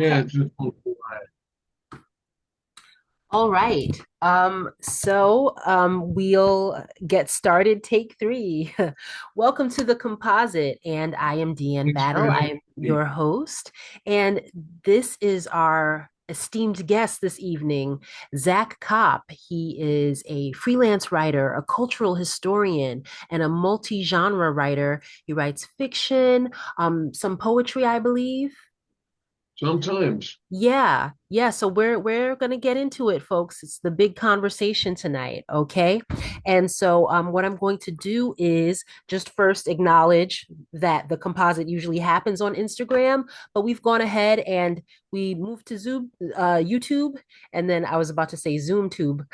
Yeah, Okay. it's just All right. We'll get started. Take three. Welcome to the Composite, and I am Deanne thanks for Battle. I having am me. your host, and this is our esteemed guest this evening, Zack Kopp. He is a freelance writer, a cultural historian, and a multi-genre writer. He writes fiction, some poetry, I believe. Sometimes. Yeah, yeah. So we're gonna get into it, folks. It's the big conversation tonight, okay? And so what I'm going to do is just first acknowledge that the composite usually happens on Instagram, but we've gone ahead and we moved to YouTube, and then I was about to say Zoom tube.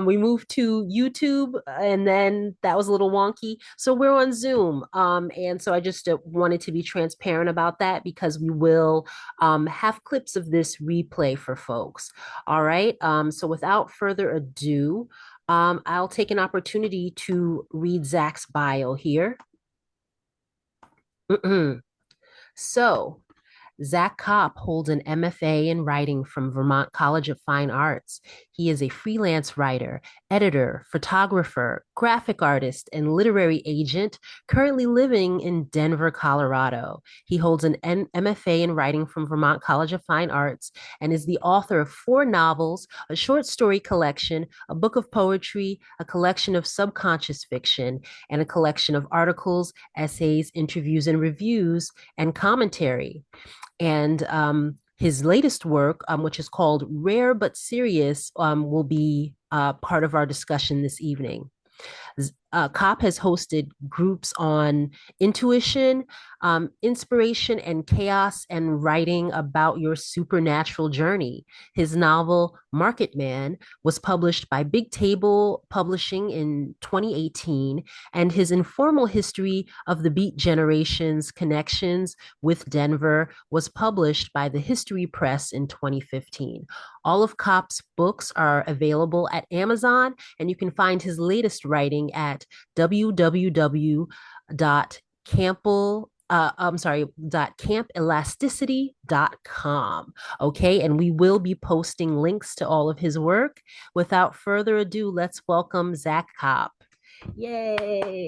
We moved to YouTube, and then that was a little wonky. So we're on Zoom. And so I just wanted to be transparent about that because we will have clips of this replay for folks. All right. So without further ado, I'll take an opportunity to read Zach's bio here. So, Zack Kopp holds an MFA in writing from Vermont College of Fine Arts. He is a freelance writer, editor, photographer, graphic artist, and literary agent currently living in Denver, Colorado. He holds an MFA in writing from Vermont College of Fine Arts and is the author of four novels, a short story collection, a book of poetry, a collection of subconscious fiction, and a collection of articles, essays, interviews, and reviews and commentary. And his latest work, which is called Rare But Serious, will be part of our discussion this evening. Kopp has hosted groups on intuition, inspiration, and chaos, and writing about your supernatural journey. His novel, Market Man, was published by Big Table Publishing in 2018, and his informal history of the Beat Generation's connections with Denver was published by the History Press in 2015. All of Kopp's books are available at Amazon, and you can find his latest writing at www.campbell campelasticity.com. Okay, and we will be posting links to all of his work. Without further ado, let's welcome Zack Kopp. Yay!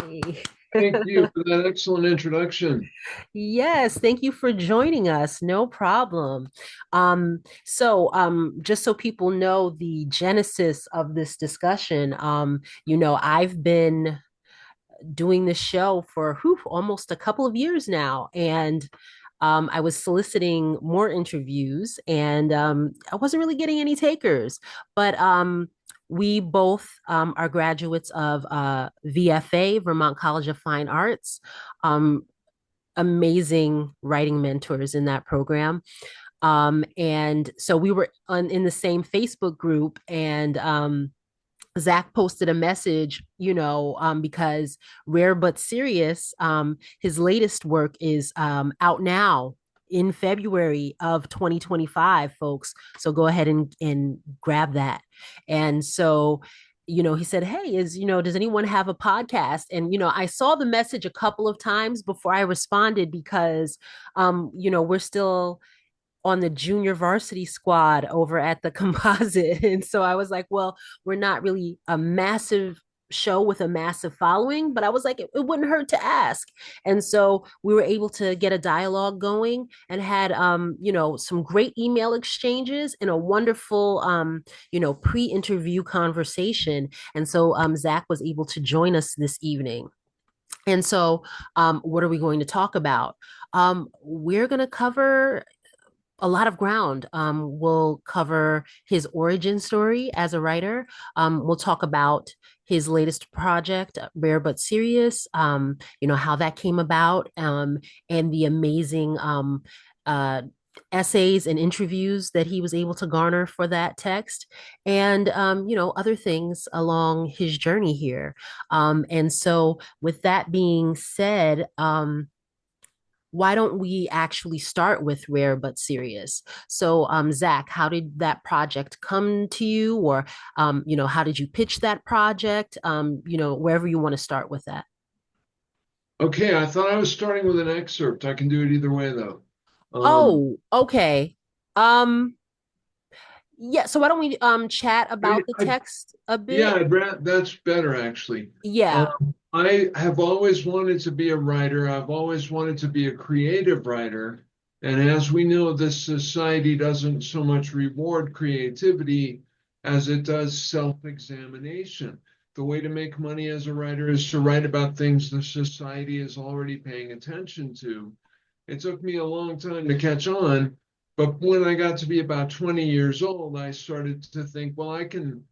Thank you for that excellent introduction. Yes, thank you for joining us. No problem. Just so people know the genesis of this discussion, I've been doing this show for almost a couple of years now, and I was soliciting more interviews, and I wasn't really getting any takers. But we both are graduates of VFA, Vermont College of Fine Arts. Um, Amazing writing mentors in that program. And so we were in the same Facebook group, and Zach posted a message, because Rare But Serious, his latest work is out now in February of 2025, folks. So go ahead and grab that. And so, he said, hey, does anyone have a podcast? And, I saw the message a couple of times before I responded because, we're still on the junior varsity squad over at the Composite. And so I was like, well, we're not really a massive show with a massive following, but I was like, it wouldn't hurt to ask. And so we were able to get a dialogue going and had, some great email exchanges and a wonderful, pre-interview conversation. And so Zach was able to join us this evening. And so, what are we going to talk about? We're going to cover a lot of ground. We'll cover his origin story as a writer. We'll talk about his latest project, Rare But Serious, how that came about, and the amazing uh, essays and interviews that he was able to garner for that text, and, other things along his journey here. And so, with that being said, why don't we actually start with Rare But Serious? So, Zach, how did that project come to you, or how did you pitch that project? Wherever you want to start with that. Okay, I thought I was starting with an excerpt. I can do it either way, though. Um, Oh, okay. Um, yeah, so why don't we chat I, about the I, text a yeah, bit? that's better actually. Yeah. I have always wanted to be a writer. I've always wanted to be a creative writer. And as we know, this society doesn't so much reward creativity as it does self-examination. The way to make money as a writer is to write about things the society is already paying attention to. It took me a long time to catch on, but when I got to be about 20 years old, I started to think, well, I can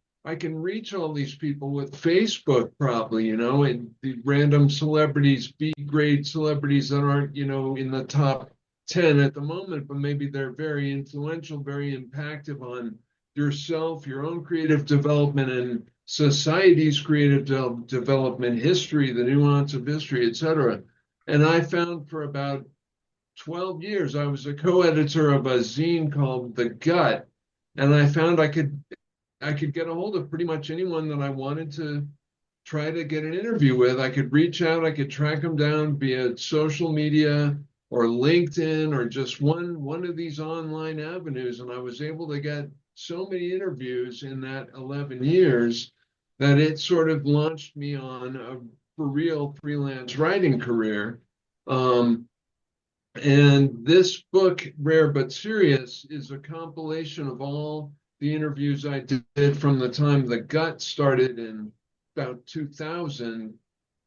reach all these people with Facebook probably, and the random celebrities, B grade celebrities that aren't, in the top 10 at the moment, but maybe they're very influential, very impactful on yourself, your own creative development, and society's creative development, history, the nuance of history, etc. And I found for about 12 years, I was a co-editor of a zine called The Gut, and I found I could get a hold of pretty much anyone that I wanted to try to get an interview with. I could reach out, I could track them down via social media or LinkedIn or just one of these online avenues, and I was able to get so many interviews in that 11 years that it sort of launched me on a for real freelance writing career. Um, and this book, Rare But Serious, is a compilation of all the interviews I did from the time The Gut started in about 2000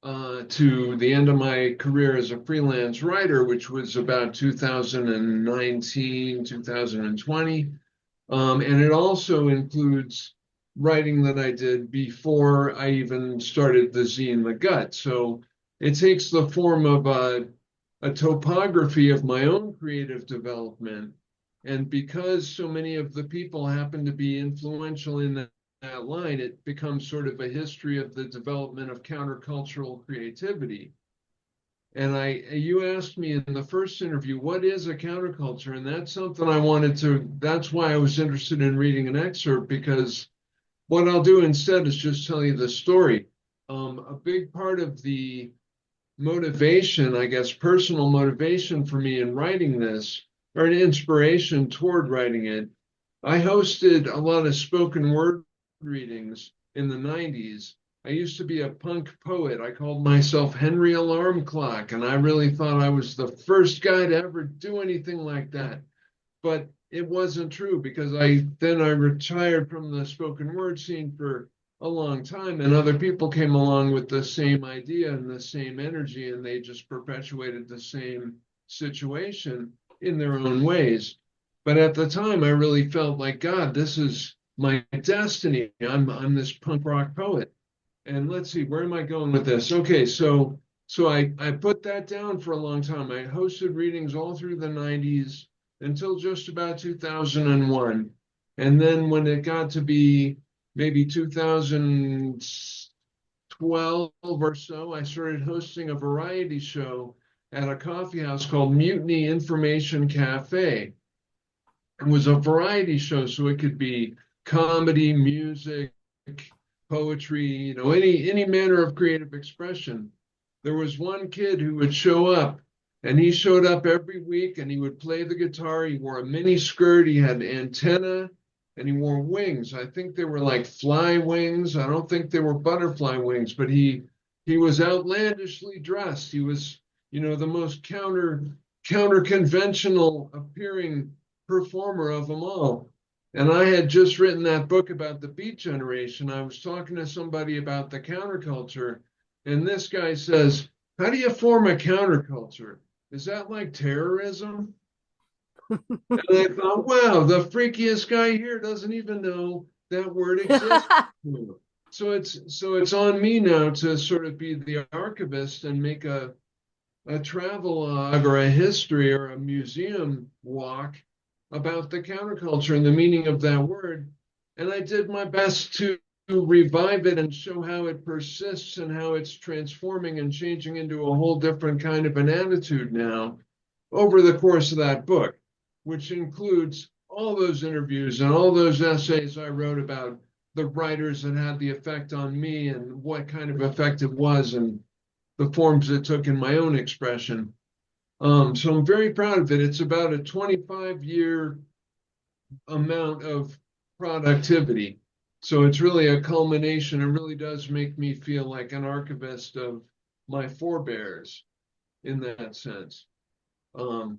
to the end of my career as a freelance writer, which was about 2019, 2020. And it also includes writing that I did before I even started the zine The Gut. So it takes the form of a topography of my own creative development. And because so many of the people happen to be influential in that line, it becomes sort of a history of the development of countercultural creativity. And you asked me in the first interview, what is a counterculture? And that's something that's why I was interested in reading an excerpt, because what I'll do instead is just tell you the story. A big part of the motivation, I guess, personal motivation for me in writing this, or an inspiration toward writing it, I hosted a lot of spoken word readings in the 90s. I used to be a punk poet. I called myself Henry Alarm Clock, and I really thought I was the first guy to ever do anything like that. But it wasn't true because I retired from the spoken word scene for a long time, and other people came along with the same idea and the same energy, and they just perpetuated the same situation in their own ways. But at the time, I really felt like, God, this is my destiny. I'm this punk rock poet. And let's see, where am I going with this? Okay, so I put that down for a long time. I hosted readings all through the 90s until just about 2001. And then when it got to be maybe 2012 or so, I started hosting a variety show at a coffee house called Mutiny Information Cafe. It was a variety show, so it could be comedy, music, poetry, any manner of creative expression. There was one kid who would show up, and he showed up every week, and he would play the guitar. He wore a mini skirt, he had antenna, and he wore wings. I think they were like fly wings. I don't think they were butterfly wings, but he was outlandishly dressed. He was, the most counter conventional appearing performer of them all. And I had just written that book about the Beat Generation. I was talking to somebody about the counterculture, and this guy says, how do you form a counterculture? Is that like terrorism? And I thought, wow, the freakiest guy here doesn't even know that word exists. So it's on me now to sort of be the archivist and make a travel log or a history or a museum walk about the counterculture and the meaning of that word. And I did my best to revive it and show how it persists and how it's transforming and changing into a whole different kind of an attitude now over the course of that book, which includes all those interviews and all those essays I wrote about the writers that had the effect on me and what kind of effect it was and the forms it took in my own expression. So I'm very proud of it. It's about a 25-year amount of productivity. So it's really a culmination. It really does make me feel like an archivist of my forebears in that sense. Um,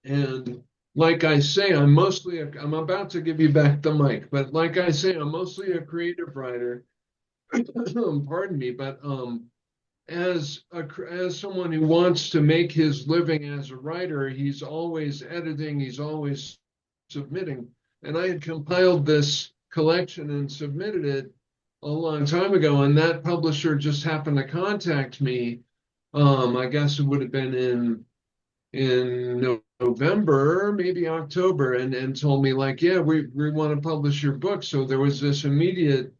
and like I say, I'm about to give you back the mic, but like I say, I'm mostly a creative writer. Pardon me, but as someone who wants to make his living as a writer, he's always editing, he's always submitting. And I had compiled this collection and submitted it a long time ago, and that publisher just happened to contact me. I guess it would have been in November, maybe October, and told me like, yeah, we want to publish your book. So there was this immediate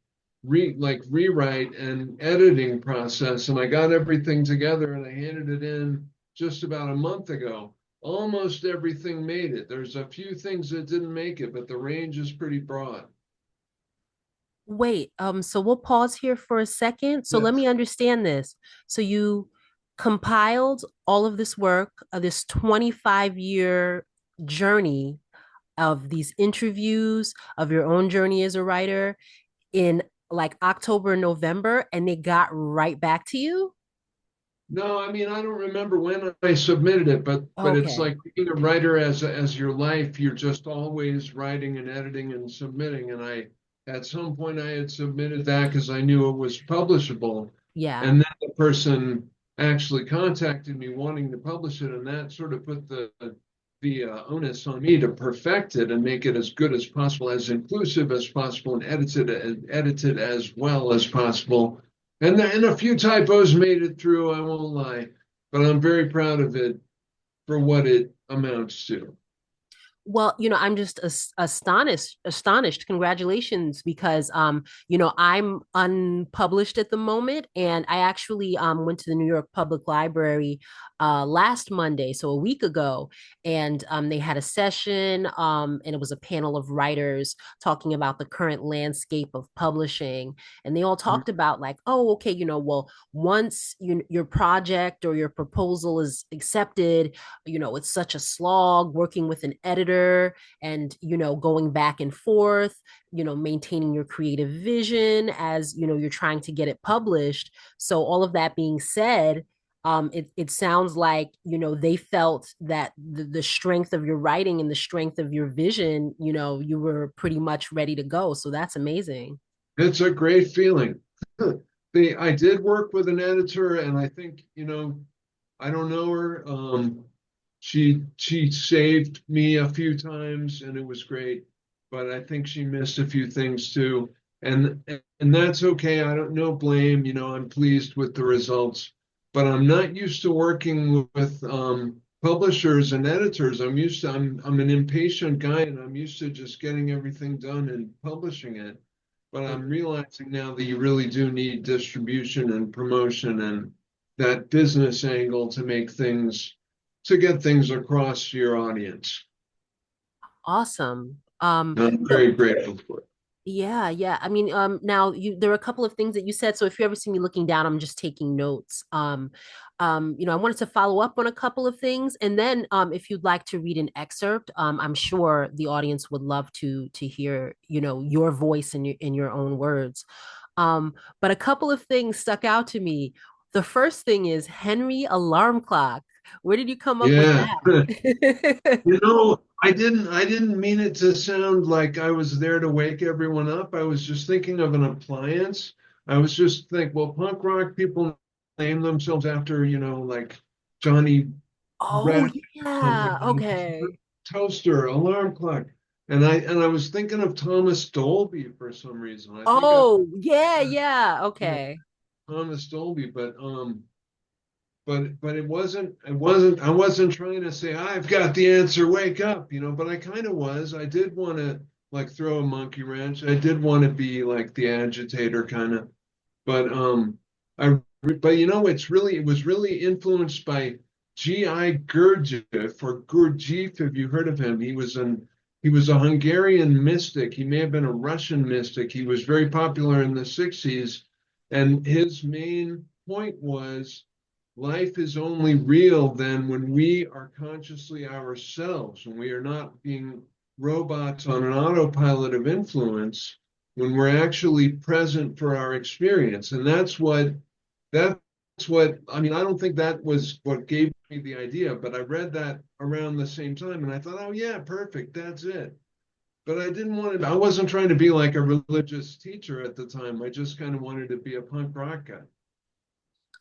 rewrite and editing process, and I got everything together and I handed it in just about a month ago. Almost everything made it. There's a few things that didn't make it, but the range is pretty broad. Wait, so we'll pause here for a second. So let Yes. me understand this. So you compiled all of this work, this 25-year journey of these interviews, of your own journey as a writer in like October, November, and they got right back to you? No, I mean, I don't remember when I submitted it, but it's Okay. like being a writer as your life. You're just always writing and editing and submitting. And I, at some point, I had submitted that because I knew it was publishable. Yeah. And then the person actually contacted me wanting to publish it, and that sort of put the onus on me to perfect it and make it as good as possible, as inclusive as possible, and edited as well as possible. And a few typos made it through, I won't lie, but I'm very proud of it for what it amounts to. Well, I'm just astonished. Congratulations, because I'm unpublished at the moment, and I actually went to the New York Public Library last Monday, so a week ago, and they had a session, and it was a panel of writers talking about the current landscape of publishing, and they all talked about like, oh, okay, well, once your project or your proposal is accepted, it's such a slog working with an editor and, going back and forth, maintaining your creative vision as, you're trying to get it published. So all of that being said, it sounds like, they felt that the strength of your writing and the strength of your vision, you were pretty much ready to go. So that's amazing. It's a great feeling. I did work with an editor, and I think, I don't know her. She saved me a few times, and it was great. But I think she missed a few things too, and that's okay. I don't no blame. I'm pleased with the results, but I'm not used to working with publishers and editors. I'm an impatient guy, and I'm used to just getting everything done and publishing it. But I'm realizing now that you really do need distribution and promotion and that business angle to get things across to your audience. Awesome. I'm So very grateful for it. yeah, yeah. I mean, now there were a couple of things that you said. So if you ever see me looking down, I'm just taking notes. I wanted to follow up on a couple of things, and then if you'd like to read an excerpt, I'm sure the audience would love to hear, your voice in your own words. But a couple of things stuck out to me. The first thing is Henry Alarm Clock. Where did you come up with Yeah. that? I didn't mean it to sound like I was there to wake everyone up. I was just thinking of an appliance. I was just think, well, punk rock people name themselves after, like Johnny Oh, Rat yeah. something, Okay. toaster, alarm clock. And I was thinking of Thomas Dolby for some reason. I think I Oh, yeah, yeah. yeah, Okay. Thomas Dolby, but I wasn't trying to say I've got the answer, wake up, but I kind of was. I did want to like throw a monkey wrench. I did want to be like the agitator kind of, but but it was really influenced by G.I. Gurdjieff or Gurdjieff, if you heard of him. He was a Hungarian mystic. He may have been a Russian mystic. He was very popular in the 60s, and his main point was life is only real then when we are consciously ourselves, when we are not being robots on an autopilot of influence, when we're actually present for our experience. And that's what I mean. I don't think that was what gave me the idea, but I read that around the same time and I thought, oh yeah, perfect, that's it. But I didn't want to, I wasn't trying to be like a religious teacher at the time. I just kind of wanted to be a punk rock guy.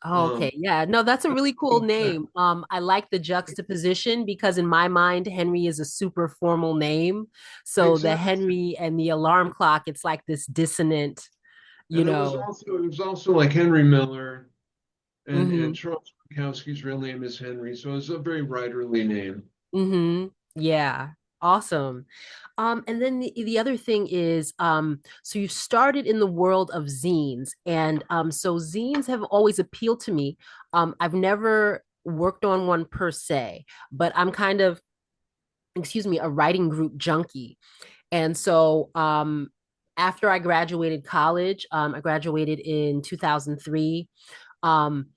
Oh, Um, okay. Yeah. No, that's a really cool name. I like the juxtaposition because in my mind, Henry is a super formal name. So the exactly. Henry and the alarm clock, it's like this dissonant, you And know. it was also like Henry Miller and Hmm. Charles Bukowski's real name is Henry. So it's a very writerly name. Hmm. Yeah. Awesome. And then the other thing is, so you started in the world of zines, and so zines have always appealed to me. I've never worked on one per se, but I'm kind of, excuse me, a writing group junkie. And so after I graduated college, I graduated in 2003. Um,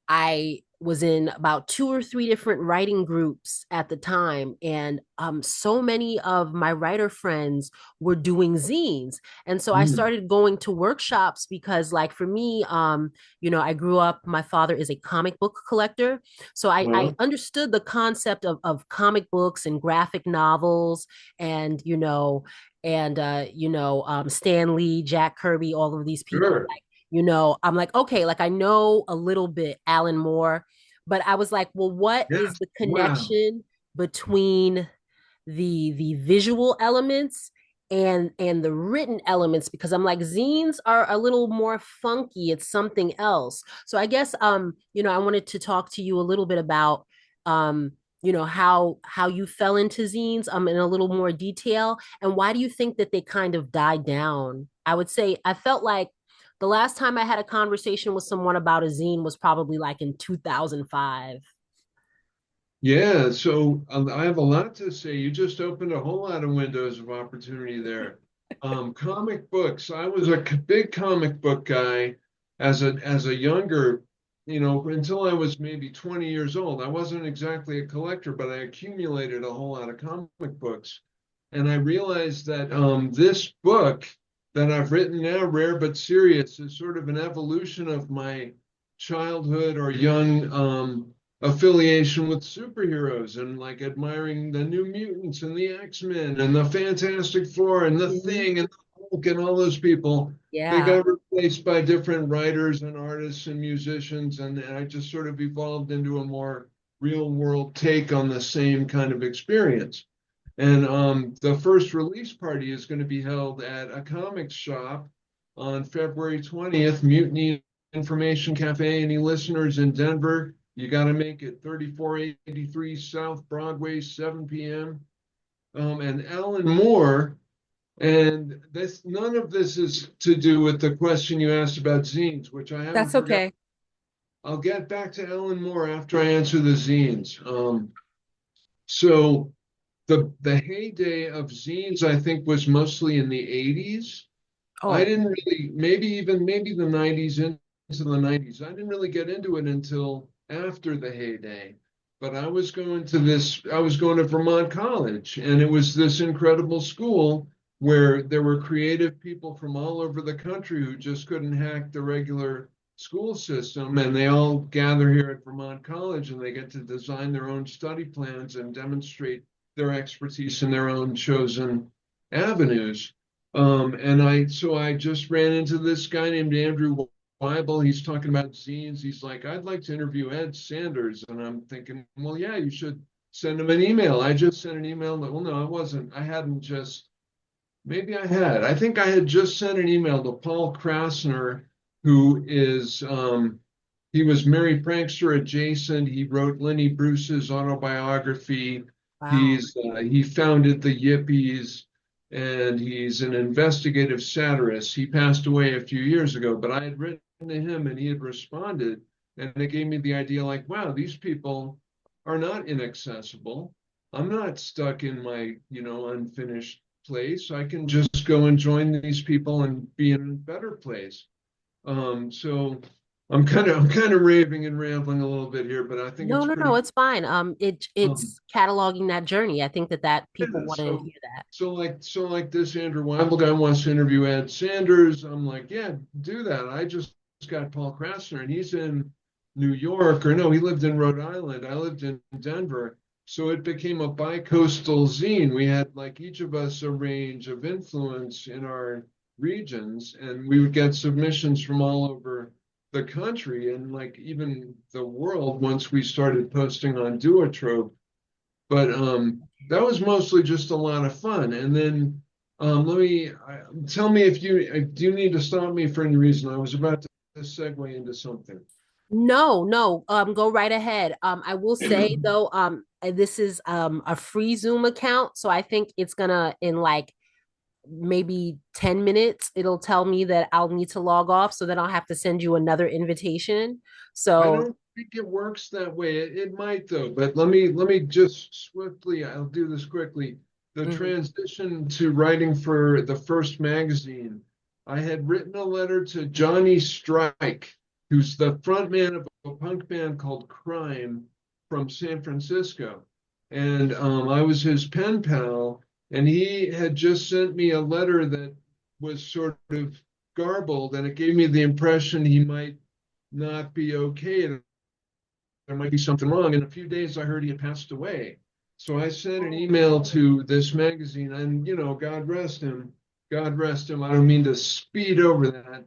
I was in about two or three different writing groups at the time, and so many of my writer friends were doing zines, and so I Mm. started going to workshops because, like, for me, I grew up. My father is a comic book collector, so I Well, understood the concept of comic books and graphic novels, and Stan Lee, Jack Kirby, all of these people sure. I'm like, okay, like I know a little bit Alan Moore, but I was like, well, what is Yes. the Wow. connection between the visual elements and the written elements? Because I'm like, zines are a little more funky. It's something else. So I guess I wanted to talk to you a little bit about how you fell into zines in a little more detail, and why do you think that they kind of died down? I would say I felt like the last time I had a conversation with someone about a zine was probably like in 2005. Yeah. So I have a lot to say. You just opened a whole lot of windows of opportunity there. Comic books. I was a big comic book guy as a younger, until I was maybe 20 years old. I wasn't exactly a collector, but I accumulated a whole lot of comic books. And I realized that this book that I've written now, Rare But Serious, is sort of an evolution of my childhood or young affiliation with superheroes and like admiring the New Mutants and the X-Men and the Fantastic Four and the Mhm. Thing and the Hulk and all those people. They Yeah. got replaced by different writers and artists and musicians, and I just sort of evolved into a more real world take on the same kind of experience. And the first release party is going to be held at a comics shop on February 20th, Mutiny Information Cafe. Any listeners in Denver, you got to make it 3483 South Broadway, 7 p.m. And Alan Moore, and this none of this is to do with the question you asked about zines, which I haven't That's forgotten. okay. I'll get back to Alan Moore after I answer the zines. So the heyday of zines, I think, was mostly in the 80s. I Oh, didn't really, maybe the 90s into the 90s. I didn't really get into it until after the heyday. But I was going to Vermont College, and it was this incredible school where there were creative people from all over the country who just couldn't hack the regular school system, and they all gather here at Vermont College and they get to design their own study plans and demonstrate their expertise in their own chosen avenues. So I just ran into this guy named Andrew Weibel. He's talking about zines. He's like, I'd like to interview Ed Sanders. And I'm thinking, well, yeah, you should send him an email. I just sent an email. Well, no, I wasn't. I hadn't just, maybe I had. I think I had just sent an email to Paul Krasner, who is, he was Mary Prankster adjacent. He wrote Lenny Bruce's autobiography. wow. He founded the Yippies, and he's an investigative satirist. He passed away a few years ago, but I had written to him, and he had responded, and it gave me the idea, like, wow, these people are not inaccessible. I'm not stuck in my, unfinished place. I can just go and join these people and be in a better place. So I'm kind of raving and rambling a little bit here, but I think No, it's no, no, pretty. it's fine. Um, It's cataloging that journey. I think that people yeah, want to hear that. so like this Andrew Weibel guy wants to interview Ed Sanders. I'm like, yeah, do that. I just got Paul Krasner, and he's in New York, or no, he lived in Rhode Island. I lived in Denver. So it became a bi-coastal zine. We had like each of us a range of influence in our regions, and we would get submissions from all over the country and like even the world once we started posting on Duotrope. But that was mostly just a lot of fun. And then tell me if you do you need to stop me for any reason. I was about to segue into something. No, no, go right ahead. I will say though, this is a free Zoom account, so I think it's gonna in like maybe 10 minutes, it'll tell me that I'll need to log off, so then I'll have to send you another invitation. I So, don't think it works that way. It might though, but let me just swiftly, I'll do this quickly. The mhm, transition to writing for the first magazine, I had written a letter to Johnny Strike, who's the frontman of a punk band called Crime from San Francisco. And I was his pen pal, and he had just sent me a letter that was sort of garbled, and it gave me the impression he might not be okay. There might be something wrong. In a few days, I heard he had passed away. So I sent an email to this magazine, and God rest him. God rest him. I don't mean to speed over that,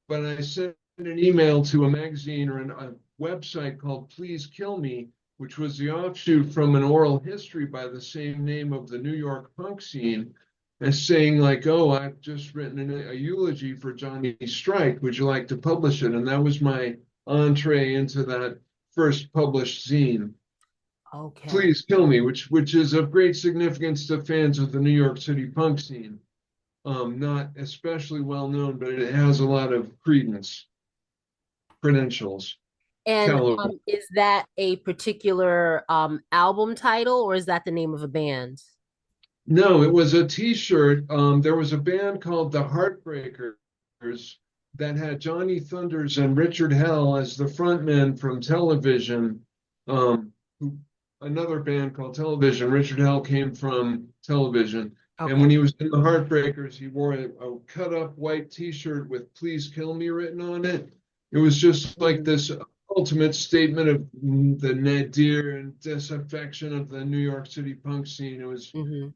but I sent an email to a magazine or a website called Please Kill Me, which was the offshoot from an oral history by the same name of the New York punk scene, and saying like, "Oh, I've just written a eulogy for Johnny Strike. Would you like to publish it?" And that was my entree into that first published zine. okay. Please Kill Me, which is of great significance to fans of the New York City punk scene. Not especially well known, but it has a lot of credentials, And caliber. is that a particular album title, or is that the name of a band? No, it was a T-shirt. There was a band called the Heartbreakers that had Johnny Thunders and Richard Hell as the frontmen from Television. Who, another band called Television. Richard Hell came from Television, and when Okay. he was in the Heartbreakers, he wore a cut-up white T-shirt with "Please Kill Me" written on it. It was just like Mhm, this ultimate statement of the nadir and disaffection of the New York City punk scene. It was mhm.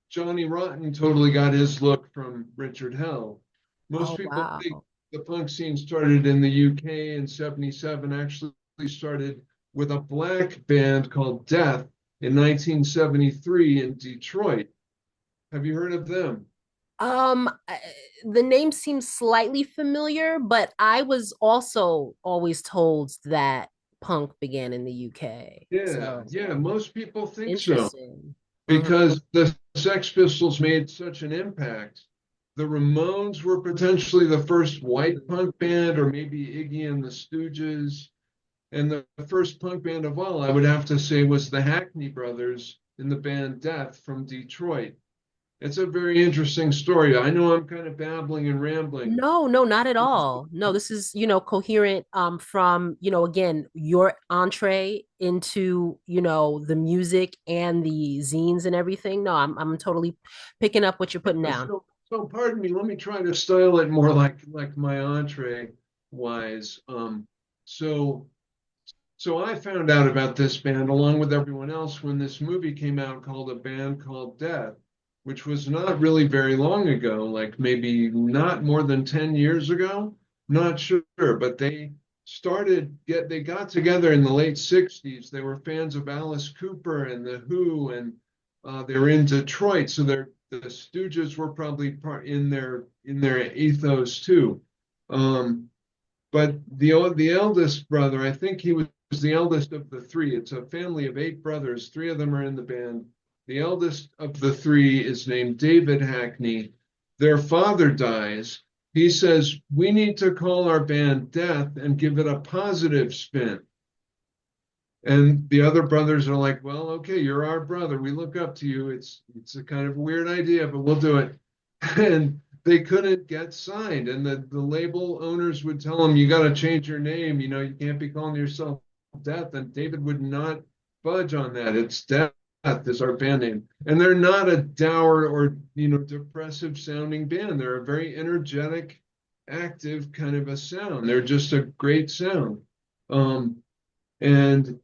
Johnny Rotten totally got his look from Richard Hell. Most Oh, people think wow. the punk scene started in the UK in 77, actually started with a black band called Death in 1973 in Detroit. Have you heard of them? The name seems slightly familiar, but I was also always told that punk began in the UK. Yeah, So yeah, most people think so interesting. Mhm, because the Sex Pistols made such an impact. The Ramones were potentially the first white mhm. punk band, or maybe Iggy and the Stooges. And the first punk band of all, I would have to say, was the Hackney Brothers in the band Death from Detroit. It's a very interesting story. I know I'm kind of babbling and rambling. No, no, not at all. No, this is, coherent from, again, your entree into, the music and the zines and everything. No, I'm totally picking up what you're putting down. So pardon me. Let me try to style it more like my entree wise. So so I found out about this band along with everyone else when this movie came out called A Band Called Death, which was not really very long ago, like maybe not more than 10 years ago. Not sure, but they got together in the late 60s. They were fans of Alice Cooper and The Who, and they were in Detroit, so the Stooges were probably part in their ethos too. Um, but the eldest brother, I think he was the eldest of the three. It's a family of eight brothers. Three of them are in the band. The eldest of the three is named David Hackney. Their father dies. He says, "We need to call our band Death and give it a positive spin." And the other brothers are like, "Well, okay, you're our brother. We look up to you. It's a kind of a weird idea, but we'll do it." And they couldn't get signed, and the label owners would tell them, "You got to change your name. You know, you can't be calling yourself Death." And David would not budge on that. It's Death is our band name, and they're not a dour or depressive sounding band. They're a very energetic, active kind of a sound. They're just a great sound. And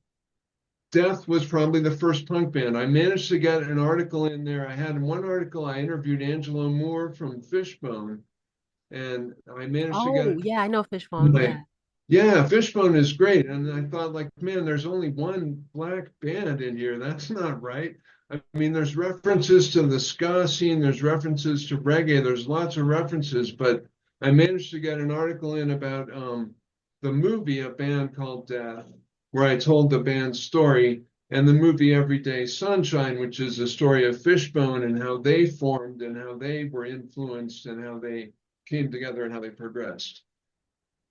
Death was probably the first punk band. I managed to get an article in there. I had in one article, I interviewed Angelo Moore from Fishbone, and I managed to get Oh, it. yeah, I know Fishbone. Like, Yeah. yeah, Fishbone is great. And I thought, like, man, there's only one black band in here. That's not right. I mean, there's references to the ska scene, there's references to reggae, there's lots of references, but I managed to get an article in about the movie, A Band Called Death, where I told the band's story, and the movie Everyday Sunshine, which is the story of Fishbone and how they formed and how they were influenced and how they came together and how they progressed.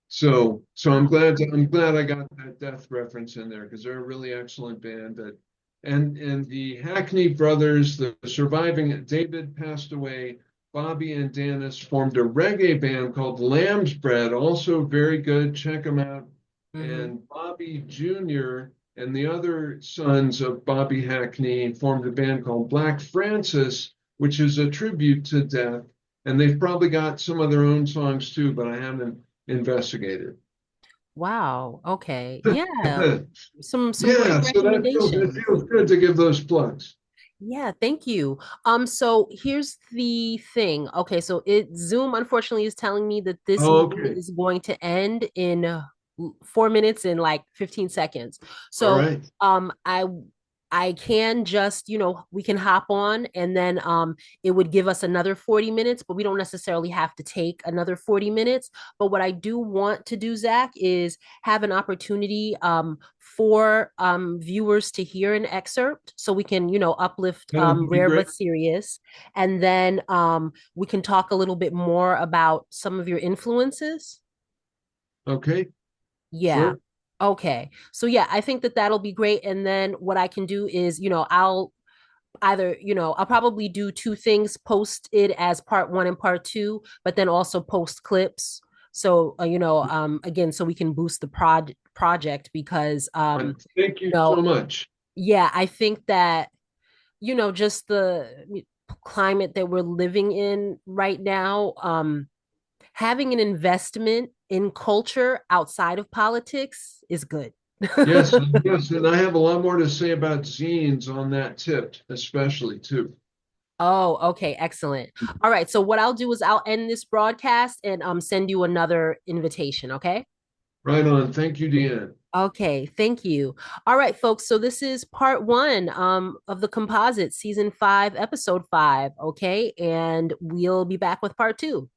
So I'm glad I got that Death reference in there because they're a really excellent band. That and the Hackney brothers, the surviving David passed away. Bobby and Dennis formed a reggae band called Lamb's Bread, also very good. Check them out. Hmm. And Bobby Jr. and the other sons of Bobby Hackney formed a band called Black Francis, which is a tribute to Death. And they've probably got some of their own songs too, but I haven't investigated. Wow. Okay. Yeah. Some great Yeah, so it recommendations. feels good to give those plugs. Yeah, thank you. So here's the thing. Okay, so Zoom unfortunately is telling me that this Oh, meeting okay. is going to end in 4 minutes and like 15 seconds. All So right. I can just, we can hop on and then it would give us another 40 minutes, but we don't necessarily have to take another 40 minutes. But what I do want to do, Zach, is have an opportunity for viewers to hear an excerpt so we can, uplift That would be Rare great. But Serious. And then we can talk a little bit more about some of your influences. Okay, Yeah. sure. Okay. So yeah, I think that that'll be great. And then what I can do is, I'll either, I'll probably do two things, post it as part one and part two, but then also post clips. So, again, so we can boost the project because, Thank you you know, so much. yeah, I think that, just the climate that we're living in right now, having an investment in culture outside of politics is good. Yes, yes, and I have a lot more to say about zines on that tip, especially too. Oh, okay, excellent. All right, so what I'll do is I'll end this broadcast and send you another invitation, okay? Right on. Thank you, Deanne. Okay, thank you. All right, folks. So this is part one of the Composite season 5, episode 5. Okay, and we'll be back with part two.